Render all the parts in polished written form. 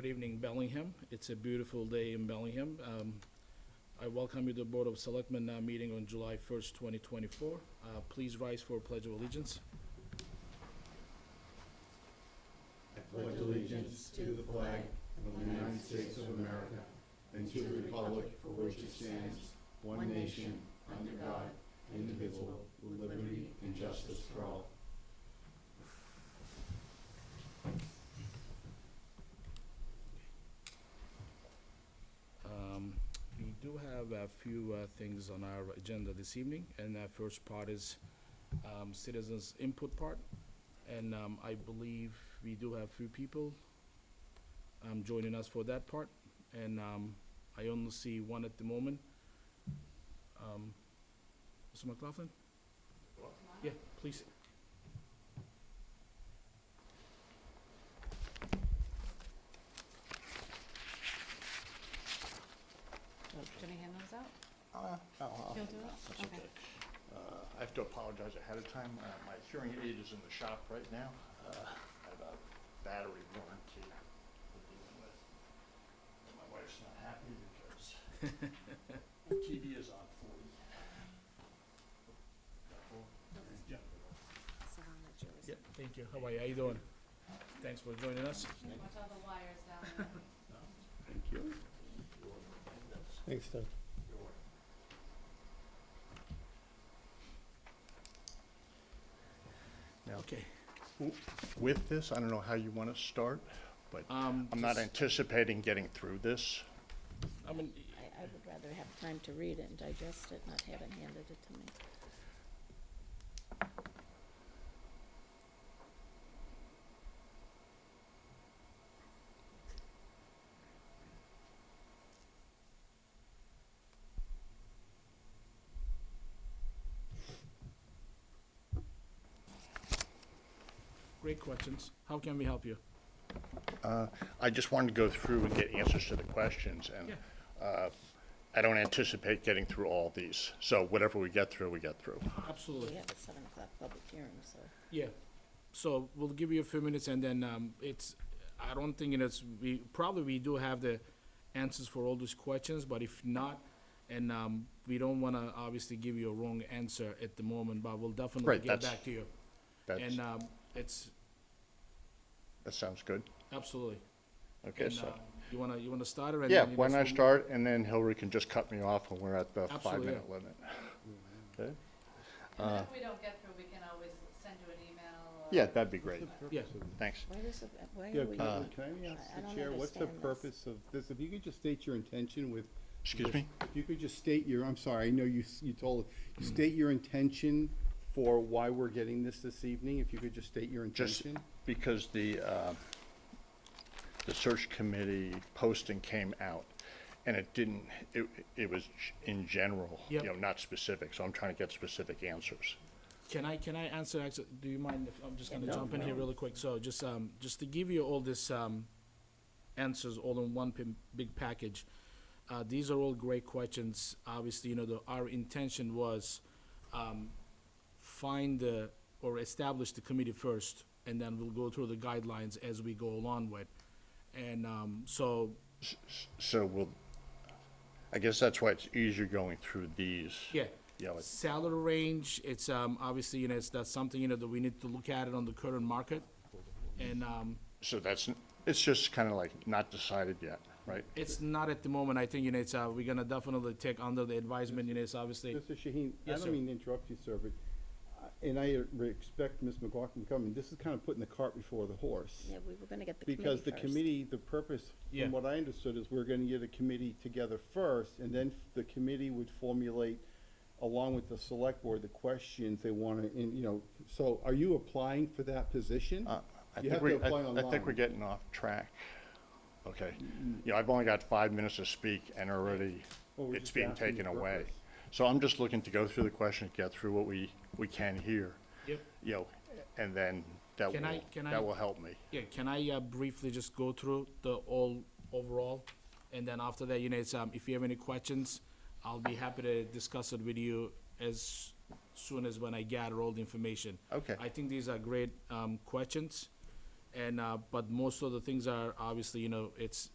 Good evening, Bellingham. It's a beautiful day in Bellingham. I welcome you to the Board of Selectmen meeting on July 1st, 2024. Please rise for a Pledge of Allegiance. I pledge allegiance to the flag of the United States of America and to the republic for which it stands, one nation, under God, indivisible, with liberty and justice for all. We do have a few things on our agenda this evening, and that first part is citizens' input part. And I believe we do have a few people joining us for that part, and I only see one at the moment. Mr. McLaughlin? Yeah, please. Can I hand those out? No, You'll do it? that's okay. I have to apologize ahead of time. My hearing aid is in the shop right now. I have a battery warranty we're dealing with. And my wife's not happy because the TV is on 40. Yeah, thank you. How are you? How you doing? Thanks for joining us. Watch all the wires down there. Thank you. Thanks, Doug. Now, Okay. with this, I don't know how you want to start, but I'm not just- anticipating getting through this. I mean, I would rather have time to read it and digest it, not have it handed it to me. great questions. How can we help you? I just wanted to go through and get answers to the questions, and I don't anticipate getting through all these. So whatever we get through, we get through. Absolutely. We have a 7 o'clock public hearing, so. Yeah. So we'll give you a few minutes, and then I don't think it's, we do have the answers for all these questions, but if not, and we don't want to obviously give you a wrong answer at the moment, but we'll definitely Right, get that's- back to you. That's, And it's, that sounds good. absolutely. Okay, And, so, you wanna start it? and yeah, then, why don't I so- start, and then Hillary can just cut me off when we're at the Absolutely, 5-minute limit. Okay? And if we don't get through, we can always send you an email or. Yeah, that'd be great. Yeah. Thanks. Why does it, why Yeah, are we? can I I ask don't the chair, what's the understand this. purpose of this? If you could just state your intention with. Excuse me? If you could just state your, I'm sorry, I know you state your intention for why we're getting this evening, if you could just state your Just intention. because the search committee posting came out, and it didn't, it was in general, Yep. not specific, so I'm trying to get specific answers. Can I answer, actually, do you mind if, I'm just gonna No, jump in here no. really quick, so just to give you all this, answers all in one big package. These are all great questions, obviously, our intention was, or establish the committee first, and then we'll go through the guidelines as we go along with. And, so, So I guess that's why it's easier going through these. yeah, It's, salary range, it's, obviously, that's something, that we need to look at it on the current market. And, so it's just kind of like not decided yet, right? it's not at the moment. I think, it's, we're gonna definitely take under the advisement, it's obviously, Mr. Shaheen, I Yes, sir. don't mean to interrupt you, sir, but, and I expect Ms. McLaughlin coming, this is kind of putting the cart before the horse. Yeah, we were gonna get the committee Because the first. committee, the purpose, Yeah. from what I understood, is we're gonna get a committee together first, and then the committee would formulate, along with the select board, the questions they wanna, so are you applying for that position? I You think have to we, apply I think we're online. getting off track. Okay. I've only got 5 minutes to speak, and already Well, we're it's just being asking taken the away. purpose. So I'm just looking to go through the questions, get through what we can here, yep. and then that Can I- will help me. Yeah, can I briefly just go through the all overall? And then after that, it's, if you have any questions, I'll be happy to discuss it with you as soon as when I gather all the information. Okay. I think these are great questions. And, but most of the things are obviously,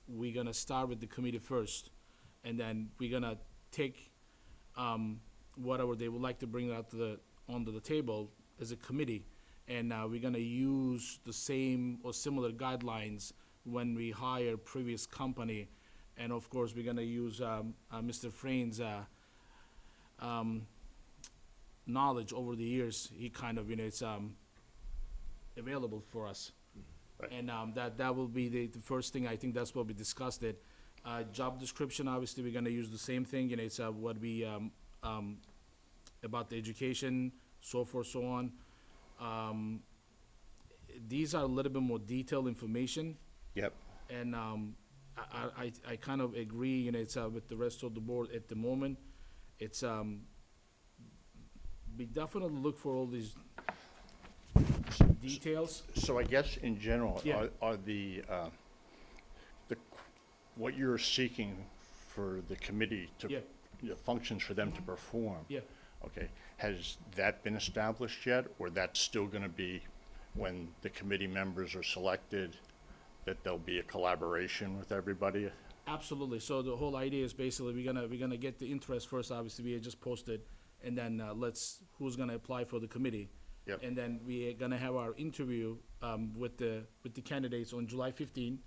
we're gonna start with the committee first, and then we're gonna take, whatever they would like to bring out onto the table as a committee. And, we're gonna use the same or similar guidelines when we hire previous company. And of course, we're gonna use, Mr. Frain's, knowledge over the years. He kind of, it's, available for us. Right. And, that will be the first thing, I think that's what we discussed it. Job description, obviously, we're gonna use the same thing, it's, what we, about the education, so forth, so on. These are a little bit more detailed information, Yep. and, I kind of agree, it's, with the rest of the board at the moment. It's, we definitely look for all these details. So I guess in general, Yeah. are what you're seeking for the committee to, Yeah. Functions for them to perform? Yeah. Okay, has that been established yet, or that's still gonna be when the committee members are selected, that there'll be a collaboration with everybody? Absolutely. So the whole idea is basically we're gonna get the interest first. Obviously, we just posted, and then who's gonna apply for the committee. Yep. And then we are gonna have our interview with the candidates on July 15,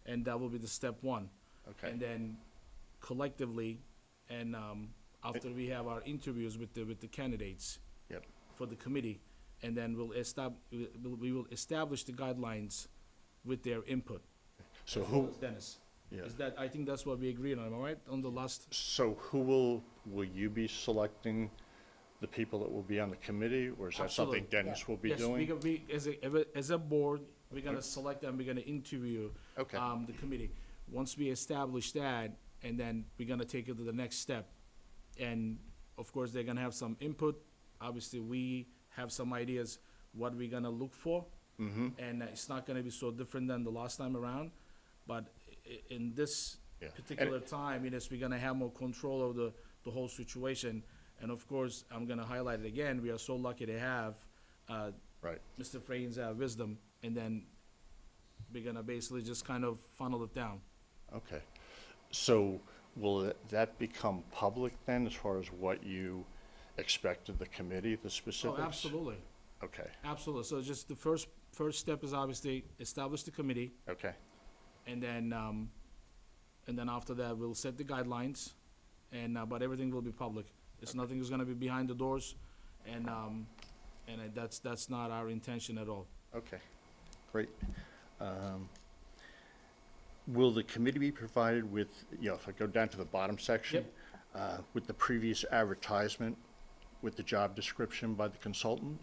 and that will be the step one. Okay. And then collectively, and after we have our interviews with the candidates. Yep. For the committee, and then we will establish the guidelines with their input. So as well who, as Dennis. yeah, Is that, I think that's what we agreed on, am I right, on the last? so who will you be selecting the people that will be on the committee, or is that something Absolutely. Dennis will be Yes, doing? we, as a board, we're gonna select them, we're gonna interview, Okay. the committee. Once we establish that, and then we're gonna take it to the next step. And of course, they're gonna have some input. Obviously, we have some ideas what we're gonna look for. Mm-hmm. And it's not gonna be so different than the last time around. But in this Yeah. particular time, we're gonna have more control of the whole situation. And of course, I'm gonna highlight it again, we are so lucky to have, Right. Mr. Frain's, wisdom, and then we're gonna basically just kind of funnel it down. Okay. So will that become public then, as far as what you expect of the committee, the specifics? Oh, absolutely, Okay, absolutely. So just the first step is obviously establish the committee, okay, and then after that, we'll set the guidelines, and, but everything will be public. It's nothing is gonna be behind the doors, and that's not our intention at all. okay, great. Will the committee be provided with, if I go down to the bottom section? With the previous advertisement, with the job description by the consultant?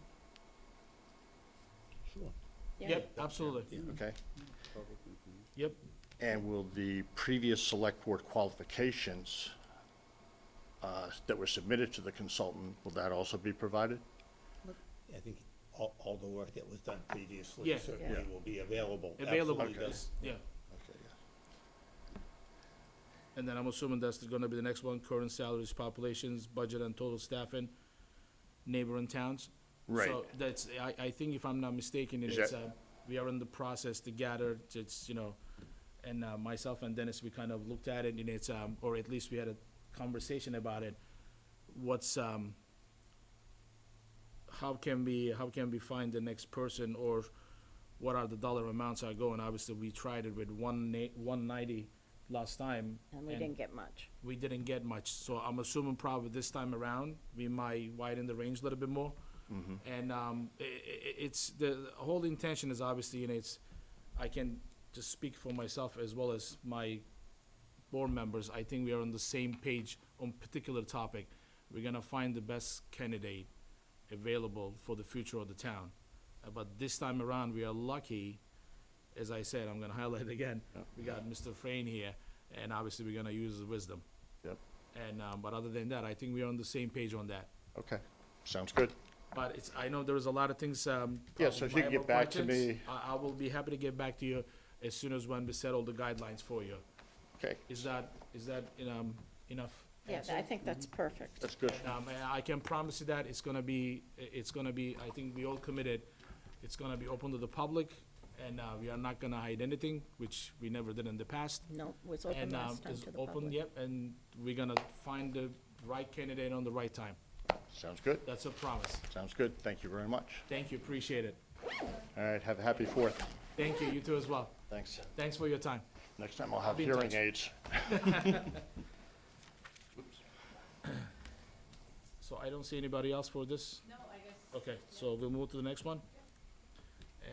Sure. Yeah. Yep, absolutely, Okay. yep. And will the previous select board qualifications that were submitted to the consultant, will that also be provided? I think all the work that was done previously Yeah. certainly Yeah. will be available. Available, Absolutely. yes, yeah. Okay, yeah. And then I'm assuming that's gonna be the next one, current salaries, populations, budget and total staffing, neighboring towns. Right. So that's, I think if I'm not mistaken, Is it's, that- we are in the process to gather, it's, and, myself and Dennis, we kind of looked at it, and it's, or at least we had a conversation about it. What's, how can we find the next person, or what are the dollar amounts are going? Obviously, we tried it with 190 last time. And we didn't get much. We didn't get much, so I'm assuming probably this time around, we might widen the range a little bit more. Mhm. And, it's, the whole intention is obviously, it's, I can just speak for myself as well as my board members. I think we are on the same page on particular topic. We're gonna find the best candidate available for the future of the town. But this time around, we are lucky, as I said, I'm gonna highlight it again. Yeah. We got Mr. Frain here, and obviously we're gonna use his wisdom. Yep. And, but other than that, I think we are on the same page on that. Okay, sounds good. But it's, I know there was a lot of things, Yeah, so if you can get viable back to questions. me. I will be happy to get back to you as soon as when we set all the guidelines for you. Okay, Is that, enough? Yeah, answer? I think that's perfect. that's good. And I can promise you that it's gonna be, I think we all committed, it's gonna be open to the public And we are not gonna hide anything, which we never did in the past. No, it was open And last time it's to the open, public. yep, and we're gonna find the right candidate on the right time. Sounds good. That's a promise. Sounds good. Thank you very much. Thank you, appreciate it. All right, have a happy 4th. Thank you, you too as well. Thanks. Thanks for your time. Next time I'll have Be in hearing touch. aids. So I don't see anybody else for this. No, I guess. Okay, so we'll move to the next one.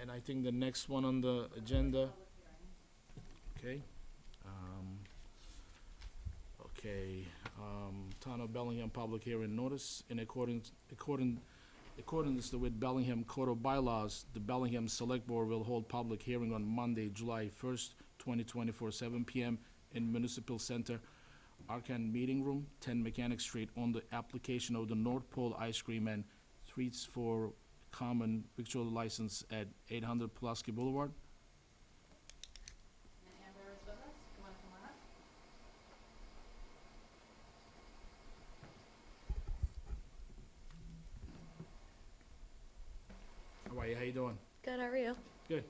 And I think the next one on the agenda, okay. Town of Bellingham public hearing notice in accordance with Bellingham Code of Bylaws, the Bellingham Select Board will hold public hearing on Monday, July 1st, 2024, 7 p.m. in Municipal Center, Arcan Meeting Room, 10 Mechanic Street, on the application of the North Pole Ice Cream and Treats for Common Victual License at 800 Pulaski Boulevard. And Amber is with us. You want to come on up? How are you? How you doing? Good, how are you? Good.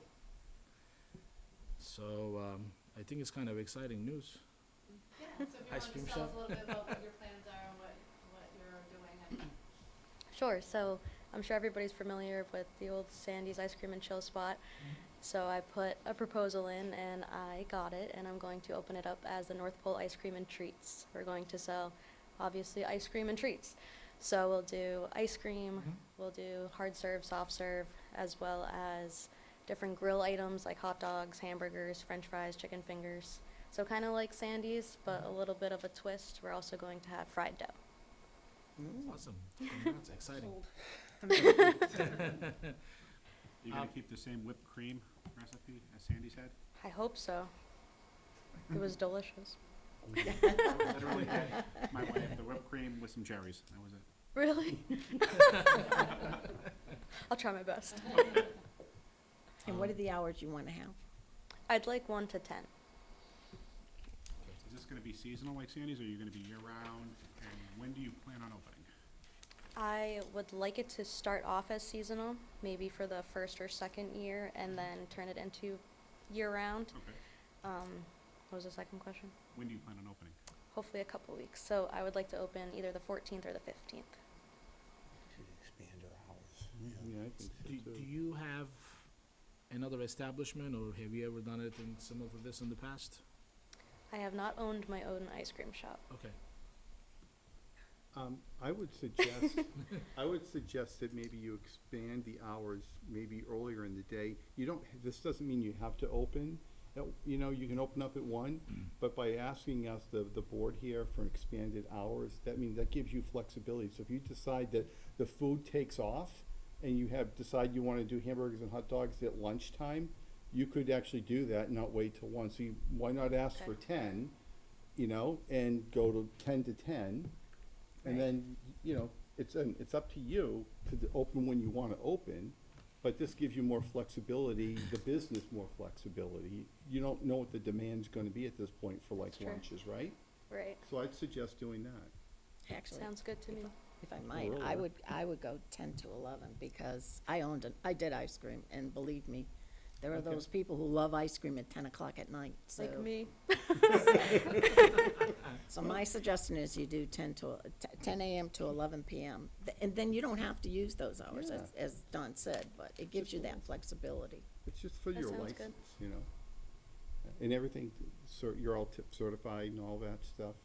So, I think it's kind of exciting news. Yeah, so if you Ice want to cream just tell us shop. a little bit about what your plans are and what you're doing and Sure, so I'm sure everybody's familiar with the old Sandy's Ice Cream and Chill spot. So I put a proposal in and I got it, and I'm going to open it up as the North Pole Ice Cream and Treats. We're going to sell, obviously, ice cream and treats. So we'll do ice cream, we'll do hard serve, soft serve, as well as different grill items like hot dogs, hamburgers, french fries, chicken fingers. So kind of like Sandy's, but a little bit of a twist. We're also going to have fried dough. Awesome. That's exciting. You gonna keep the same whipped cream recipe as Sandy's had? I hope so. It was delicious. Literally, my wife, the whipped cream with some cherries, that was it. Really? I'll try my best. And what are the hours you want to have? I'd like 1 to 10. Is this gonna be seasonal like Sandy's, or are you gonna be year-round? And when do you plan on opening? I would like it to start off as seasonal, maybe for the first or second year, and then turn it into year-round. Okay. What was the second question? When do you plan on opening? Hopefully a couple weeks. So I would like to open either the 14th or the 15th. Should expand our hours. Yeah, I think so Do too. you have another establishment, or have you ever done anything similar to this in the past? I have not owned my own ice cream shop. Okay. I would suggest that maybe you expand the hours maybe earlier in the day. You don't, this doesn't mean you have to open, you know, you can open up at 1, but by asking us, the board here, for expanded hours, that means, that gives you flexibility. So if you decide that the food takes off and you decide you wanna do hamburgers and hot dogs at lunchtime, you could actually do that and not wait till 1. So why not ask Okay. for 10, you know, and go to 10 to 10? And Right. then, you know, it's up to you to open when you wanna open, but this gives you more flexibility, the business more flexibility. You don't know what the demand's gonna be at this point for like Sure. lunches, right? Right. So I'd suggest doing that. Actually, Sounds good to me. if I might, really? I would go 10 to 11 because I did ice cream, and believe me, there are Okay. those people who love ice cream at 10 o'clock at night, so. Like me. So my suggestion is you do 10 a.m. to 11 p.m. And then you don't have to use those hours, Yeah. as Don said, but it gives you that flexibility. It's just for That your sounds good. license, you know? And everything, you're all tip certified and all that stuff.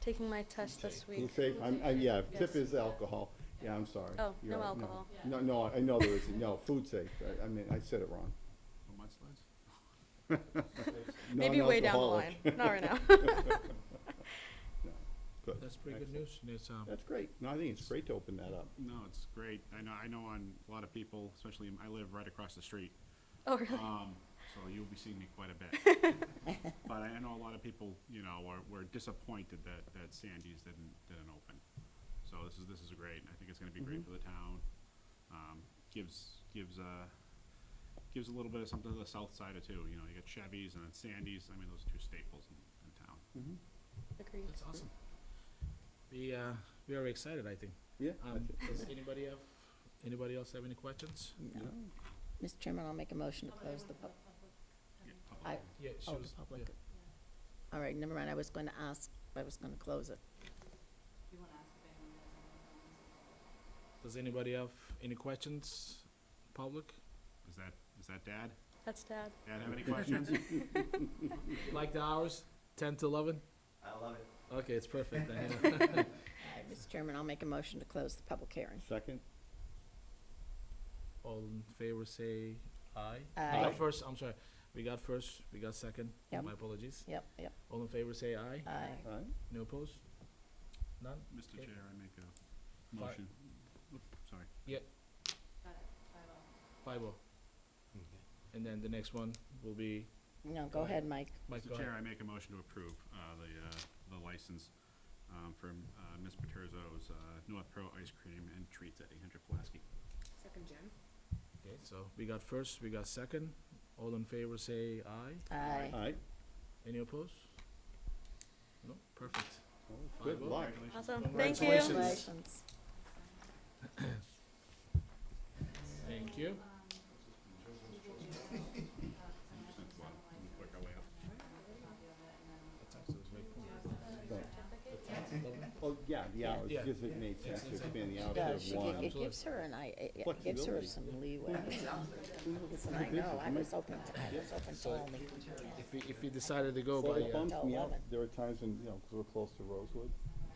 Taking my test this Food week. safe, yeah, tip Yes. is alcohol. Yeah, I'm sorry. Oh, You're no right. alcohol. Yeah. No, I know there isn't, no, food safe, I mean, I said it wrong. For mudsleds? Maybe way down the Non-alcoholic. line. Not right now. Good. That's pretty good news. It's, That's great. No, I think it's great to open that up. No, it's great. I know on a lot of people, especially, I live right across the street. Oh, really? So you'll be seeing me quite a bit. But I know a lot of people, you know, were disappointed that Sandy's didn't open. So this is great. I think it's gonna be great for the town. Gives a little bit of something to the south side of too. You know, you got Chevy's and then Sandy's. I mean, those are 2 staples in town. Agreed. that's awesome. We are excited, I think. Yeah. I think so. Does anybody else have any questions? No. Mr. Chairman, I'll make a motion to close the Yeah, I, Yeah, she oh, was, the public. yeah. All right, never mind, I was going to ask, I was going to close it. You wanna ask if anyone has any comments? Does anybody have any questions, public? Is that Dad? That's Dad. Dad have any questions? You like the hours, 10 to 11? I love it. Okay, it's perfect then. All right, Mr. Chairman, I'll make a motion to close the public hearing. Second? All in favor say aye. We Aye. got first, I'm sorry, we got first, we got second. Yep. My apologies. Yep, yep, All in favor say aye. aye. Aye. No opposed? None? Mr. Okay. Chair, I make a Fi- motion, Oop, sorry. Got it, 5-0. 5-0. And then the next one will be, No, go ahead, Mike. Mike, Mr. go Chair, ahead. I make a motion to approve the license for Ms. Paterzo's North Pro Ice Cream and Treats at 800 Pulaski. Second, Jen. Okay, so we got first, we got second. All in favor say aye. Aye. Aye. Any opposed? No, perfect. Oh, good 5-0. luck. Awesome. Thank you. Congratulations. Congratulations. Thank you. Work our way up. Oh, yeah, the hours, Yeah. because it made sense to It's- expand the It hours does, to one. it gives her it gives her Flexibility. some leeway. Listen, I know, I was open to only, If you decided to go Well, by, it bumps me out, 11. there are times when, because we're close to Rosewood,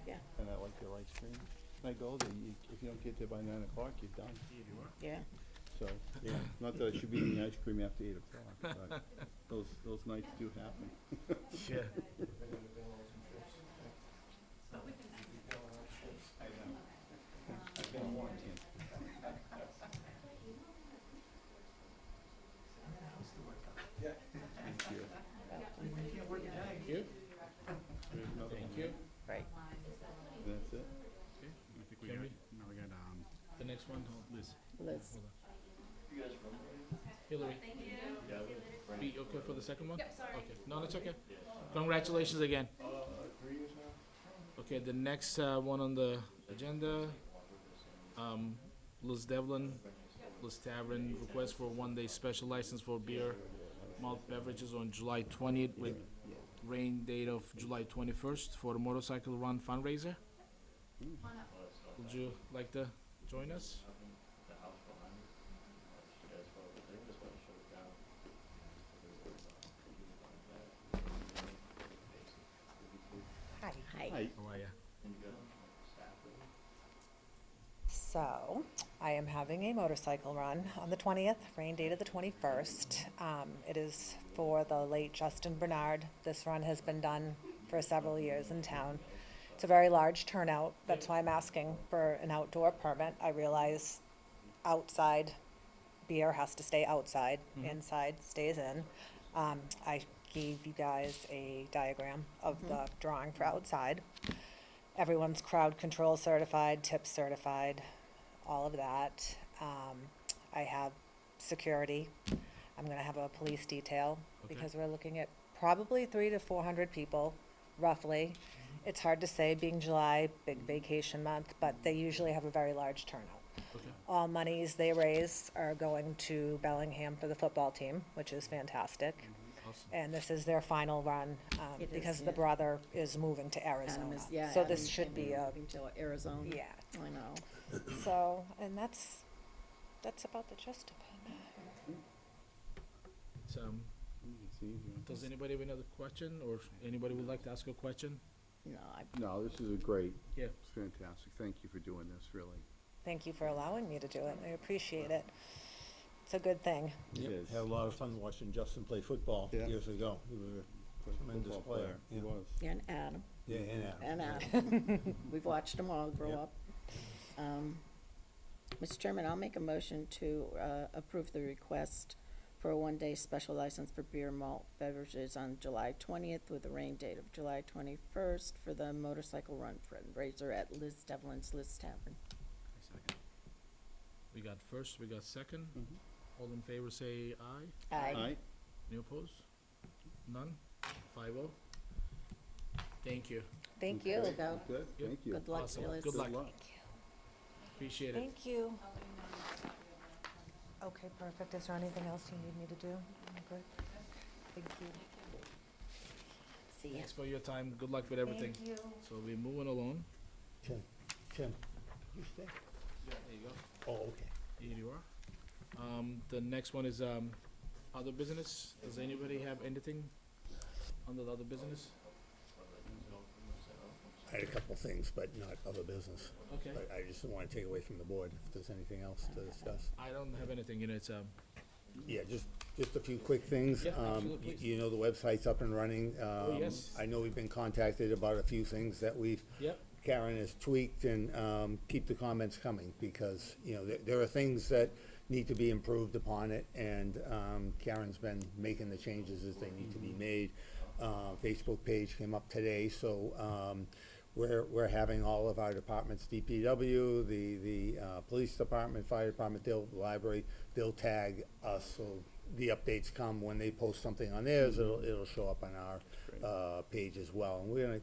yeah, and I like their ice cream. And I go there, if you don't get there by 9 o'clock, you're done. yeah. So, yeah, not that I should be eating ice cream after 8 o'clock, but those nights do happen. yeah. I've been warned. Thank you. Thank you. We have another Thank one, you. Right. That's it? Okay, I think we Can got, we- now we got the next one, Liz. Liz, Hillary. Be okay for the second one? Yep, sorry. Okay, no, that's okay. Congratulations again. Okay, the next one on the agenda, Liz Devlin, Liz Tavern, request for one-day special license for beer, malt beverages on July 20th with rain date of July 21st for the motorcycle run fundraiser. Would you like to join us? hi. Hi. How are ya? So, I am having a motorcycle run on the 20th, rain date of the 21st. It is for the late Justin Bernard. This run has been done for several years in town. It's a very large turnout. That's why I'm asking for an outdoor permit. I realize outside beer has to stay outside, inside stays in. I gave you guys a diagram of the drawing for outside. Everyone's crowd control certified, tips certified, all of that. I have security. I'm gonna have a police detail Okay. because we're looking at probably 300 to 400 people, roughly. It's hard to say, being July, big vacation month, but they usually have a very large turnout. Okay. All monies they raise are going to Bellingham for the football team, which is fantastic. Awesome. And this is their final run, It because is, the yeah. brother is moving to Adam Arizona. is, yeah. So Adam this should be a, moving to Arizona. yeah, I know. so, and that's about the gist of it. It's, It's easier. does anybody have another question, or anybody would like to ask a question? No, No, this is a great, Yeah. it's fantastic. Thank you for doing this, really. Thank you for allowing me to do it, I appreciate it. It's a good thing. It is. Had a lot of fun watching Justin play football Yeah. years ago. He was a tremendous Football player. He Yeah. was. and Adam. Yeah, and Adam. And Adam. We've watched them all grow Yeah. up. Mr. Chairman, I'll make a motion to approve the request for a one-day special license for beer malt beverages on July 20th with a rain date of July 21st for the motorcycle run fundraiser at Liz Devlin's Liz Tavern. Second. We got first, we got second. Mhm. All in favor say aye. Aye. Any opposed? None? 5-0. Thank you. Thank you. There you go. Good, Yep. thank you. Good luck, Awesome. Liz. Good luck. luck. Appreciate it. Thank you. Okay, perfect. Is there anything else you need me to do? I'm good. Thank you. See ya. Thanks for your time. Good luck with everything. Thank you. So we're moving along. Tim, you stay? Yeah, there you go. Oh, okay. Here you are. The next one is, other business. Does anybody have anything under the other business? I had a couple things, but not other business. Okay. But I just don't wanna take away from the board if there's anything else to discuss. I don't have anything, it's, Yeah, just a few quick things. Yeah, absolutely, please. You know, the website's up and running. yes. I know we've been contacted about a few things that yep, Karen has tweaked, and keep the comments coming, because, you know, there are things that need to be improved upon it, and Karen's been making the changes as they need to be made. Facebook page came up today, so we're having all of our departments, DPW, the police department, fire department, library, they'll tag us, so the updates come when they post something on theirs, it'll show up on our page as well. And we're gonna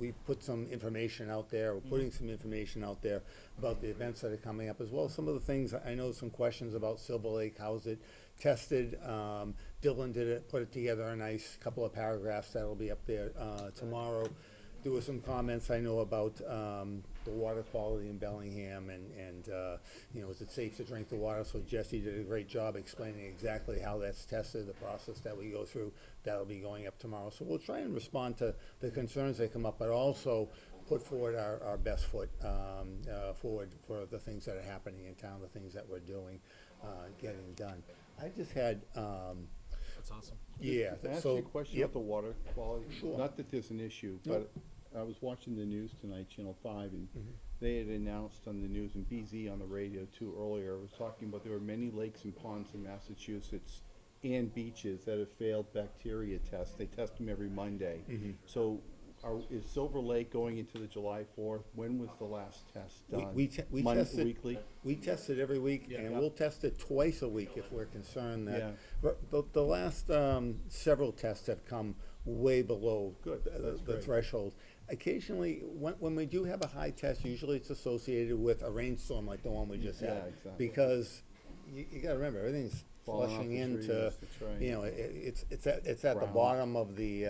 we put some information out there, we're putting some information out there about the events that are coming up, as well as some of the things. I know some questions about Silver Lake, how's it tested? Dylan put it together a nice couple of paragraphs that'll be up there tomorrow. There were some comments I know about the water quality in Bellingham, and you know, is it safe to drink the water? So Jesse did a great job explaining exactly how that's tested, the process that we go through. That'll be going up tomorrow. So we'll try and respond to the concerns that come up, but also put forward our best foot forward for the things that are happening in town, the things that we're doing, getting done. I just had, that's awesome. Can yeah, I ask so. you a question yep. about the water quality? Sure. Not that there's an issue, Nope. but I was watching the news tonight, Channel 5, and Mhm. they had announced on the news, and BZ on the radio too earlier, was talking about there were many lakes and ponds in Massachusetts and beaches that have failed bacteria tests. They test them every Monday. Mhm. So is Silver Lake going into the July 4th? When was the last test done? We Month- tested. Weekly? We test it every week, Yeah. and Yeah. we'll test it twice a week if we're concerned that. Yeah. But the last several tests have come way below Good, the that's great. threshold. Occasionally, when we do have a high test, usually it's associated with a rainstorm like the one we just Yeah, had. exactly. Because you gotta remember, everything's Falling off flushing the into, trees, that's right. you know, it's at the Ground. bottom of the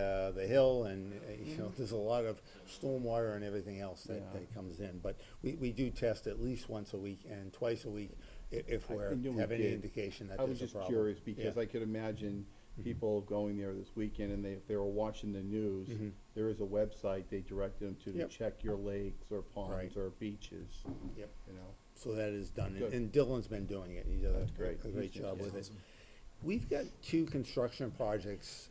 hill, and, you know, there's a lot of storm water and everything else Yeah. that comes in. But we do test at least once a week and twice a week if I we knew we have any did. indication that I was there's a just problem. curious, because Yeah. I could imagine Mhm. people going there this weekend, and if they were watching the news, Mhm. there is a website they direct them to Yep. check your lakes or ponds Right. or beaches, Yep. you know. So that is done, Good. and Dylan's been doing it, he does That's great. a great He's job with it. Awesome. We've got 2 construction projects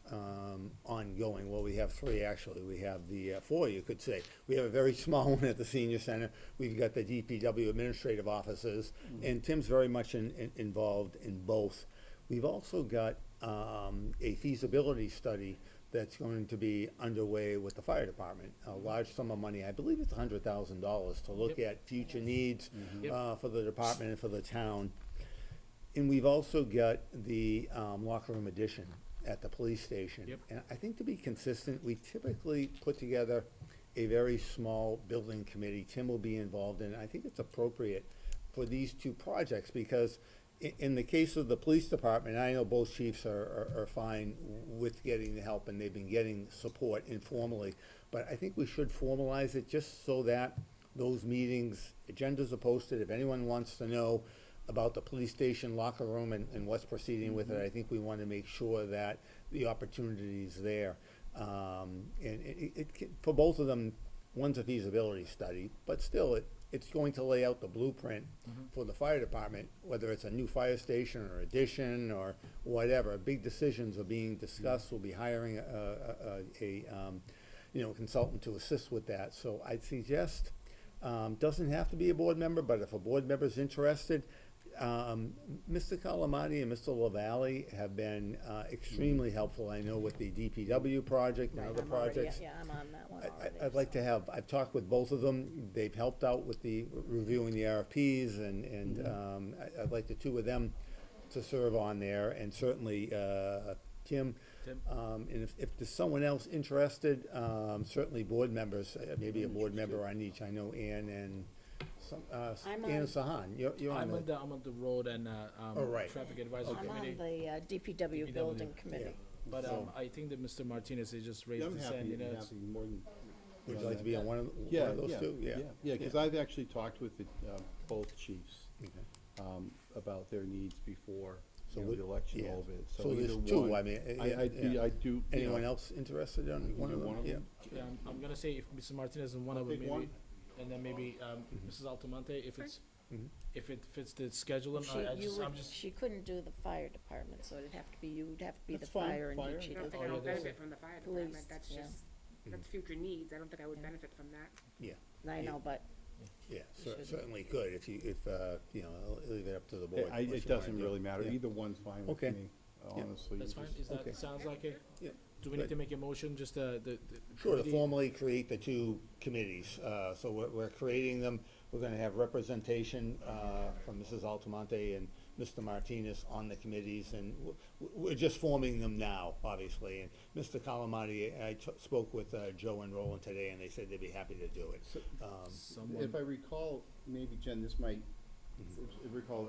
ongoing, well, we have 3 actually, we have the 4, you could say. We have a very small one at the senior center, we've got the DPW administrative offices, and Tim's very much involved in both. We've also got a feasibility study that's going to be underway with the fire department, a large sum of money, I believe it's $100,000, to look at future needs Yep. for the department and for the town. And we've also got the locker room addition at the police station. Yep. And I think, to be consistent, we typically put together a very small building committee. Tim will be involved in it. I think it's appropriate for these 2 projects, because in the case of the police department, I know both chiefs are fine with getting the help, and they've been getting support informally. But I think we should formalize it, just so that those meetings, agendas are posted. If anyone wants to know about the police station locker room and what's proceeding with it, I think we want to make sure that the opportunity is there. And for both of them, one's a feasibility study, but still, it's going to lay out the blueprint for the fire department, whether it's a new fire station or addition or whatever. Big decisions are being discussed. We'll be hiring a consultant to assist with that. So I'd suggest, doesn't have to be a board member, but if a board member's interested, Mr. Calamati and Mr. LaValle have been extremely helpful, I know, with the DPW project and Right, other I'm already- projects. Yeah, I'm on that one already. I'd like to have, I've talked with both of them, they've helped out with the reviewing the RFPs, and I'd like the 2 of them to serve on there, and certainly Tim. Tim. And if there's someone else interested, certainly board members, maybe a board member on each. I know Ann and I'm Anna on- Sahan, you're on I'm on the road and, Oh, right. traffic advisory I'm on committee. the DPW building committee. But, So- I think that Mr. Martinez, he just raised I'm his hand, happy, you know, it's- happy more than. Would you like to be on one of Yeah, those yeah, two? Yeah, because I've actually talked with the, both chiefs, Okay. about their needs before, So the would- election a yeah. little bit, So there's either two, one. I mean, yeah. I do. Anyone else interested in one of do them? one of Yeah. them? yeah, I'm gonna say if Mr. Martinez and one I'll of them pick maybe, one. and then maybe, Mrs. Altamonte, if it's, Mhm. if it fits the schedule, I'm just, She couldn't do the fire department, so it'd have to be, you would have to be the That's fine, fire and fire. she'd I don't have think Oh, I yeah, would that's benefit from the fire Police, department, that's yeah. just, that's future needs, I don't think I would benefit from that. I know, but Yeah, should. certainly could, if you know, I'll leave it up to the board. It what you wanna doesn't do. really matter, Yeah. either one's fine with Okay. me, Yeah. honestly. that's you fine, just- is Okay. that, sounds like it? Yeah. Do we need Good. to make a motion, just, the Sure, to committee? formally create the two committees, so we're creating them, we're gonna have representation, from Mrs. Altamonte and Mr. Martinez on the committees, and we're just forming them now, obviously, and Mr. Calamati, I spoke with, Joe and Roland today, and they said they'd be happy to do it. Someone, If I recall, maybe Jen, this might,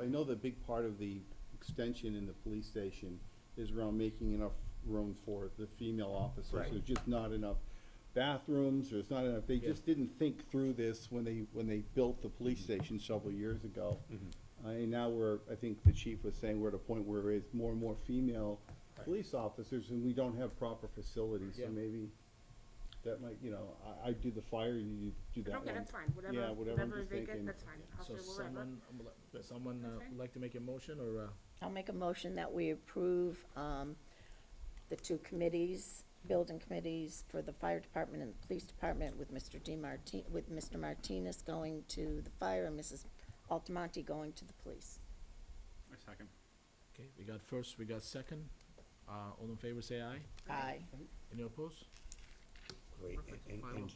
I know the big part of the extension in the police station is around making enough room for the female officers. Right. There's just not enough bathrooms, there's not enough, they Yeah. just didn't think through this when they built the police station several years ago. Now I think the chief was saying we're at a point where there's more and more female police officers and we don't have proper facilities, so Yeah. maybe that might, I do the fire, you do that one. Okay, that's fine, Yeah, whatever, whatever I'm whatever is just vacant, thinking. that's fine, I'll so say wherever. someone, Okay. would like to make a motion, or, I'll make a motion that we approve, the two committees, building committees for the fire department and the police department with with Mr. Martinez going to the fire and Mrs. Altamonte going to the police. A second. okay, we got first, we got second, all in favor, say aye. Aye. Any opposed? Great, and, Final.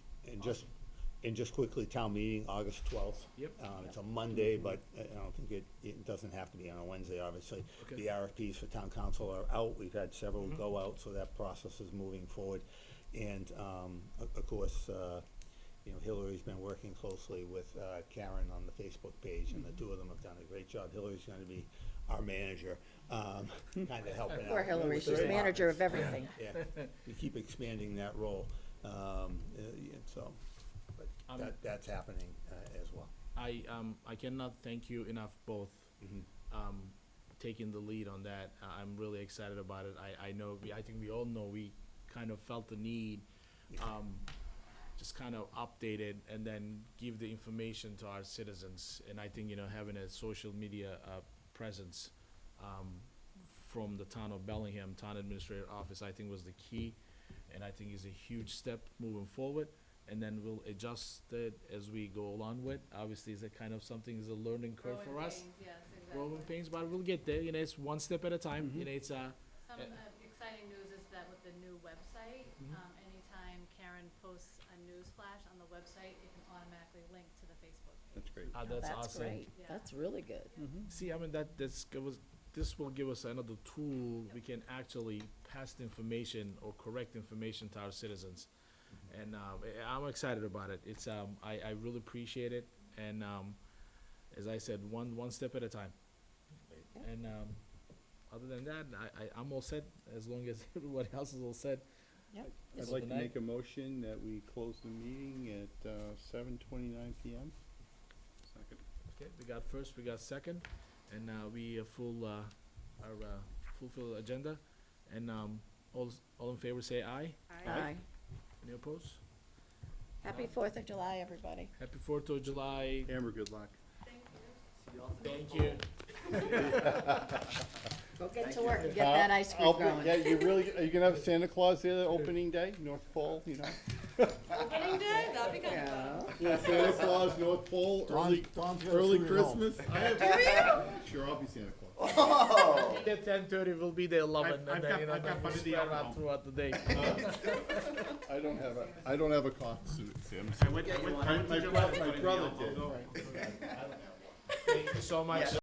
and just quickly, town meeting, August 12th. Yep. It's a Monday, but I don't think it doesn't have to be on a Wednesday, obviously. Okay. The RFPs for town council are out, we've had several go out, so that process is moving forward. And, of course, Hillary's been working closely with Karen on the Facebook page, and the two of them have done a great job. Hillary's gonna be our manager, kinda helping out. Poor Hillary, with she's the manager of departments. everything. Yeah, we keep expanding that role, and so, but that's happening, as well. I cannot thank you enough, both, Mhm. taking the lead on that. I'm really excited about it. I know, I think we all know, we kind of felt the need, just kind of update it and then give the information to our citizens. And I think, having a social media, presence, from the town of Bellingham, town administrator office, I think was the key. And I think is a huge step moving forward. And then we'll adjust it as we go along with. Obviously, it's a kind of something, is a learning curve for Growing us. pains, yes, Growing exactly. pains, but we'll get there, it's one step at a time, it's, Some exciting news is that with the new website, anytime Karen posts a news flash on the website, it can automatically link to the Facebook page. That's great. that's That's awesome. great. Yeah. That's really good. See, I mean, this will give us another tool, we can actually pass the information or correct information to our citizens. And, I'm excited about it, it's, I really appreciate it, and, as I said, one step at a time. And, other than that, I'm all set, as long as everybody else is all set. Yep. I'd like to make a motion that we close the meeting at 7:29 PM. Second. Okay, we got first, we got second, and we fulfill agenda, and all in favor say aye. Aye. Any opposed? Happy 4th of July, everybody. Happy 4th of July. Amber, good luck. Thank you. Go get to work and get that ice cream going. Yeah, are you gonna have Santa Claus there opening day, North Pole, Opening day, that'd be kind of fun. Yeah, Santa Claus, North Pole, early Christmas. Sure, I'll be Santa Claus. The 10:30 will be the 11, and I've then, got- I've got then money we the spread other out one. throughout the day. I don't have a costume, Sam. I went to My July brother did. I'll go. Thank you so much.